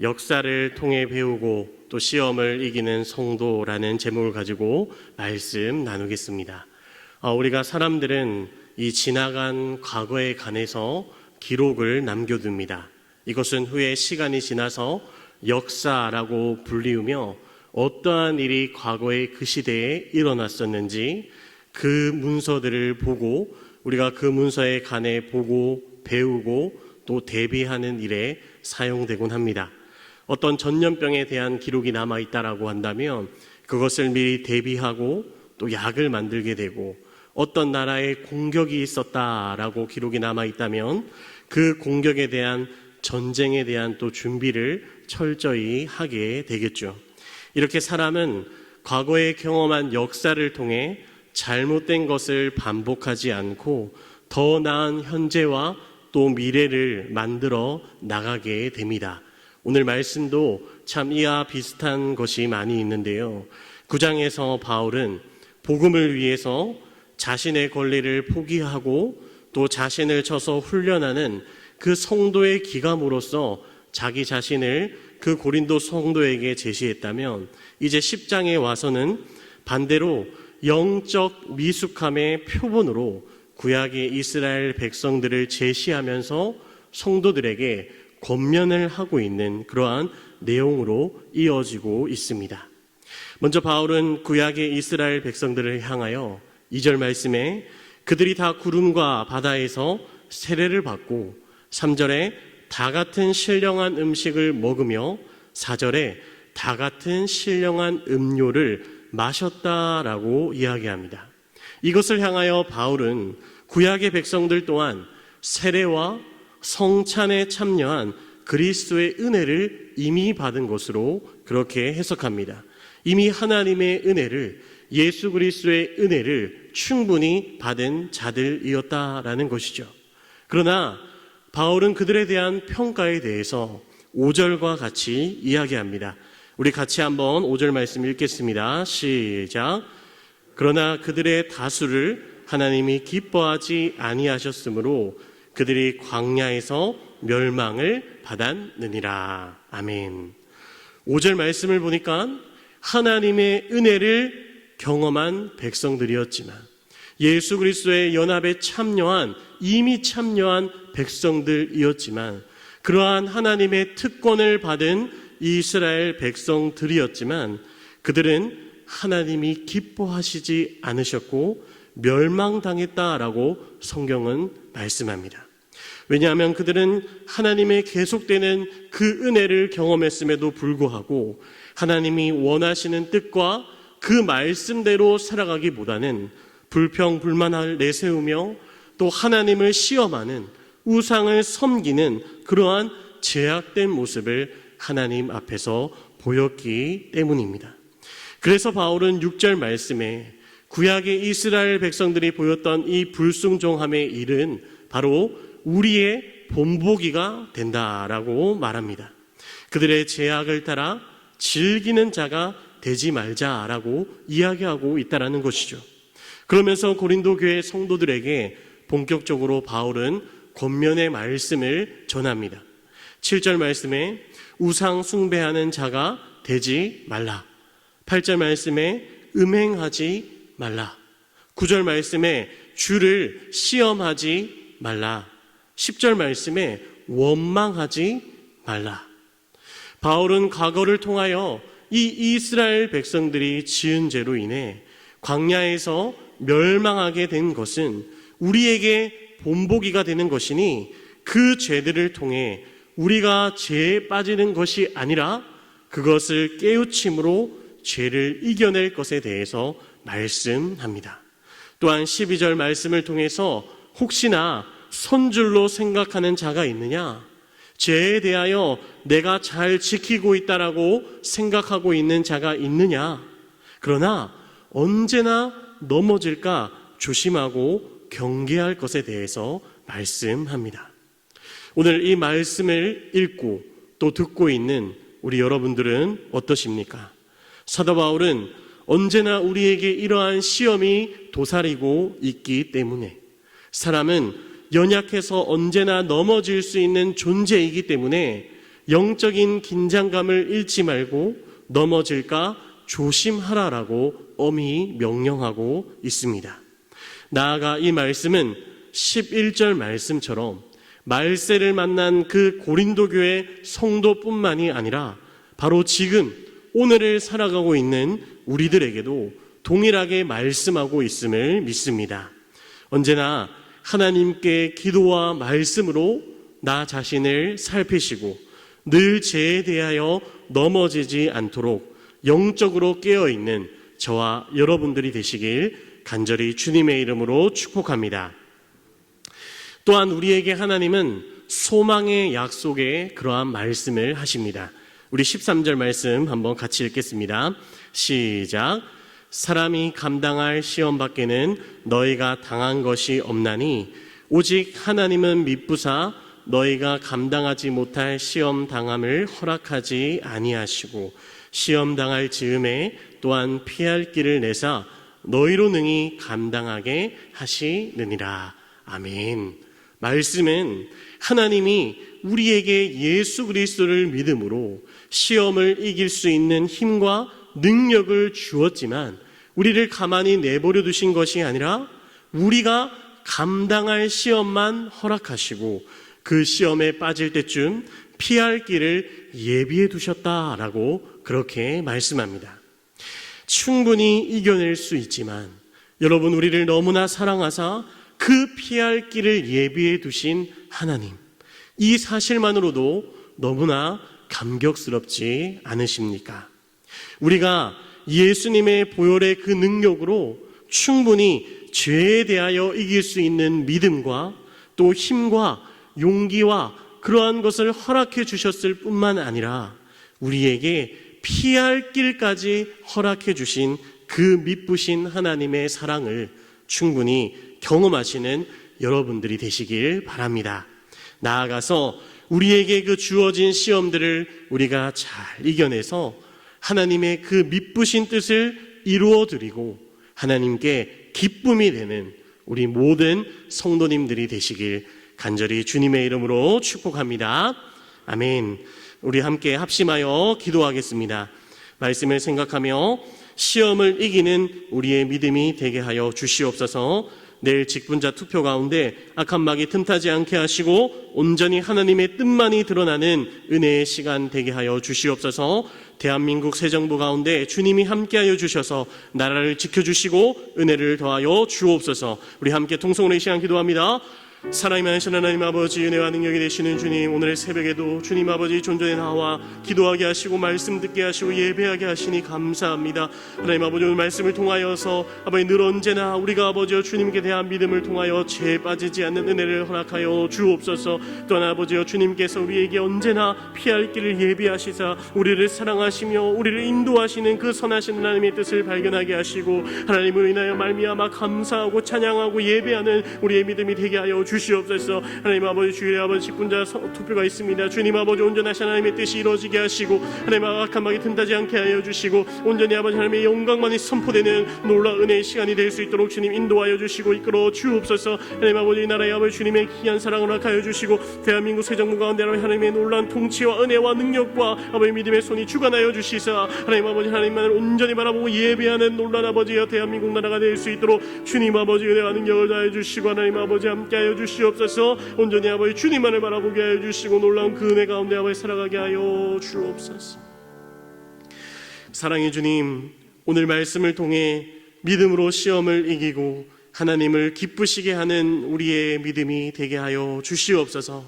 역사를 통해 배우고 또 시험을 이기는 성도라는 제목을 가지고 말씀 나누겠습니다. 우리가 사람들은 이 지나간 과거에 관해서 기록을 남겨둡니다. 이것은 후에 시간이 지나서 역사라고 불리우며 어떠한 일이 과거의 그 시대에 일어났었는지 그 문서들을 보고 우리가 그 문서에 관해 보고 배우고 또 대비하는 일에 사용되곤 합니다. 어떤 전염병에 대한 기록이 남아있다라고 한다면 그것을 미리 대비하고 또 약을 만들게 되고, 어떤 나라에 공격이 있었다라고 기록이 남아있다면 그 공격에 대한 전쟁에 대한 또 준비를 철저히 하게 되겠죠. 이렇게 사람은 과거에 경험한 역사를 통해 잘못된 것을 반복하지 않고 더 나은 현재와 또 미래를 만들어 나가게 됩니다. 오늘 말씀도 참 이와 비슷한 것이 많이 있는데요. 9장에서 바울은 복음을 위해서 자신의 권리를 포기하고 또 자신을 쳐서 훈련하는 그 성도의 기감으로써 자기 자신을 그 고린도 성도에게 제시했다면, 이제 10장에 와서는 반대로 영적 미숙함의 표본으로 구약의 이스라엘 백성들을 제시하면서 성도들에게 권면을 하고 있는 그러한 내용으로 이어지고 있습니다. 먼저 바울은 구약의 이스라엘 백성들을 향하여 2절 말씀에 그들이 다 구름과 바다에서 세례를 받고, 3절에 다 같은 신령한 음식을 먹으며, 4절에 다 같은 신령한 음료를 마셨다라고 이야기합니다. 이것을 향하여 바울은 구약의 백성들 또한 세례와 성찬에 참여한 그리스도의 은혜를 이미 받은 것으로 그렇게 해석합니다. 이미 하나님의 은혜를, 예수 그리스도의 은혜를 충분히 받은 자들이었다라는 것이죠. 그러나 바울은 그들에 대한 평가에 대해서 5절과 같이 이야기합니다. 우리 같이 한번 5절 말씀 읽겠습니다. 시작. 그러나 그들의 다수를 하나님이 기뻐하지 아니하셨으므로 그들이 광야에서 멸망을 받았느니라. 아멘. 5절 말씀을 보니까 하나님의 은혜를 경험한 백성들이었지만, 예수 그리스도의 연합에 이미 참여한 백성들이었지만, 그러한 하나님의 특권을 받은 이스라엘 백성들이었지만 그들은 하나님이 기뻐하시지 않으셨고 멸망당했다라고 성경은 말씀합니다. 왜냐하면 그들은 하나님의 계속되는 그 은혜를 경험했음에도 불구하고 하나님이 원하시는 뜻과 그 말씀대로 살아가기보다는 불평불만을 내세우며 또 하나님을 시험하는, 우상을 섬기는 그러한 제약된 모습을 하나님 앞에서 보였기 때문입니다. 그래서 바울은 6절 말씀에 구약의 이스라엘 백성들이 보였던 이 불순종함의 일은 바로 우리의 본보기가 된다라고 말합니다. 그들의 제약을 따라 즐기는 자가 되지 말자라고 이야기하고 있다는 것이죠. 그러면서 고린도 교회 성도들에게 본격적으로 바울은 권면의 말씀을 전합니다. 7절 말씀에 우상 숭배하는 자가 되지 말라. 8절 말씀에 음행하지 말라. 9절 말씀에 주를 시험하지 말라. 10절 말씀에 원망하지 말라. 바울은 과거를 통하여 이 이스라엘 백성들이 지은 죄로 인해 광야에서 멸망하게 된 것은 우리에게 본보기가 되는 것이니, 그 죄들을 통해 우리가 죄에 빠지는 것이 아니라 그것을 깨우침으로 죄를 이겨낼 것에 대해서 말씀합니다. 또한 12절 말씀을 통해서 혹시나 선줄로 생각하는 자가 있느냐, 죄에 대하여 내가 잘 지키고 있다라고 생각하고 있는 자가 있느냐, 그러나 언제나 넘어질까 조심하고 경계할 것에 대해서 말씀합니다. 오늘 이 말씀을 읽고 또 듣고 있는 우리 여러분들은 어떠십니까? 사도 바울은 언제나 우리에게 이러한 시험이 도사리고 있기 때문에, 사람은 연약해서 언제나 넘어질 수 있는 존재이기 때문에 영적인 긴장감을 잃지 말고 넘어질까 조심하라라고 엄히 명령하고 있습니다. 나아가 이 말씀은 11절 말씀처럼 말세를 만난 그 고린도 교회 성도뿐만이 아니라 바로 지금 오늘을 살아가고 있는 우리들에게도 동일하게 말씀하고 있음을 믿습니다. 언제나 하나님께 기도와 말씀으로 나 자신을 살피시고 늘 죄에 대하여 넘어지지 않도록 영적으로 깨어있는 저와 여러분들이 되시길 간절히 주님의 이름으로 축복합니다. 또한 우리에게 하나님은 소망의 약속에 그러한 말씀을 하십니다. 우리 13절 말씀 한번 같이 읽겠습니다. 시작. 사람이 감당할 시험 밖에는 너희가 당한 것이 없나니 오직 하나님은 미쁘사 너희가 감당하지 못할 시험 당함을 허락하지 아니하시고 시험 당할 즈음에 또한 피할 길을 내사 너희로 능히 감당하게 하시느니라. 아멘. 말씀은 하나님이 우리에게 예수 그리스도를 믿음으로 시험을 이길 수 있는 힘과 능력을 주었지만 우리를 가만히 내버려 두신 것이 아니라 우리가 감당할 시험만 허락하시고 그 시험에 빠질 때쯤 피할 길을 예비해 두셨다라고 그렇게 말씀합니다. 충분히 이겨낼 수 있지만 여러분, 우리를 너무나 사랑하사 그 피할 길을 예비해 두신 하나님, 이 사실만으로도 너무나 감격스럽지 않으십니까? 우리가 예수님의 보혈의 그 능력으로 충분히 죄에 대하여 이길 수 있는 믿음과 또 힘과 용기와 그러한 것을 허락해 주셨을 뿐만 아니라 우리에게 피할 길까지 허락해 주신 그 미쁘신 하나님의 사랑을 충분히 경험하시는 여러분들이 되시길 바랍니다. 나아가서 우리에게 그 주어진 시험들을 우리가 잘 이겨내서 하나님의 그 미쁘신 뜻을 이루어드리고 하나님께 기쁨이 되는 우리 모든 성도님들이 되시길 간절히 주님의 이름으로 축복합니다. 아멘. 우리 함께 합심하여 기도하겠습니다. 말씀을 생각하며 시험을 이기는 우리의 믿음이 되게 하여 주시옵소서. 내일 직분자 투표 가운데 악한 마귀 틈타지 않게 하시고 온전히 하나님의 뜻만이 드러나는 은혜의 시간 되게 하여 주시옵소서. 대한민국 새 정부 가운데 주님이 함께하여 주셔서 나라를 지켜주시고 은혜를 더하여 주옵소서. 우리 함께 통성으로 이 시간 기도합니다. 사랑이 많으신 하나님 아버지, 은혜와 능력이 되시는 주님, 오늘 새벽에도 주님 아버지 존전에 나와 기도하게 하시고 말씀 듣게 하시고 예배하게 하시니 감사합니다. 하나님 아버지, 오늘 말씀을 통하여서 아버지 늘 언제나 우리가 아버지여 주님께 대한 믿음을 통하여 죄에 빠지지 않는 은혜를 허락하여 주옵소서. 또한 아버지여 주님께서 우리에게 언제나 피할 길을 예비하시사 우리를 사랑하시며 우리를 인도하시는 그 선하신 하나님의 뜻을 발견하게 하시고 하나님을 인하여 말미암아 감사하고 찬양하고 예배하는 우리의 믿음이 되게 하여 주시옵소서. 하나님 아버지, 주일에 아버지 직분자 투표가 있습니다. 주님 아버지, 온전하신 하나님의 뜻이 이루어지게 하시고 하나님 악한 마귀 틈타지 않게 하여 주시고 온전히 아버지 하나님의 영광만이 선포되는 놀라운 은혜의 시간이 될 수 있도록 주님 인도하여 주시고 이끌어 주옵소서. 하나님 아버지, 이 나라의 아버지 주님의 귀한 사랑을 허락하여 주시고 대한민국 새 정부 가운데 하나님의 놀라운 통치와 은혜와 능력과 아버지 믿음의 손이 주관하여 주시사 하나님 아버지 하나님만을 온전히 바라보고 예배하는 놀라운 아버지여 대한민국 나라가 될 수 있도록 주님 아버지 은혜와 능력을 다해 주시고 하나님 아버지 함께하여 주시옵소서. 온전히 아버지 주님만을 바라보게 하여 주시고 놀라운 그 은혜 가운데 아버지 살아가게 하여 주옵소서. 사랑의 주님, 오늘 말씀을 통해 믿음으로 시험을 이기고 하나님을 기쁘시게 하는 우리의 믿음이 되게 하여 주시옵소서.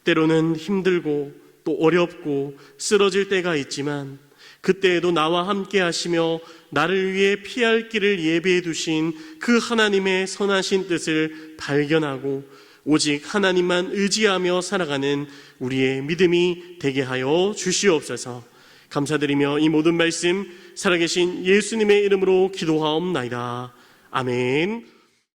때로는 힘들고 또 어렵고 쓰러질 때가 있지만 그때에도 나와 함께 하시며 나를 위해 피할 길을 예비해 두신 그 하나님의 선하신 뜻을 발견하고 오직 하나님만 의지하며 살아가는 우리의 믿음이 되게 하여 주시옵소서. 감사드리며 이 모든 말씀 살아계신 예수님의 이름으로 기도하옵나이다. 아멘.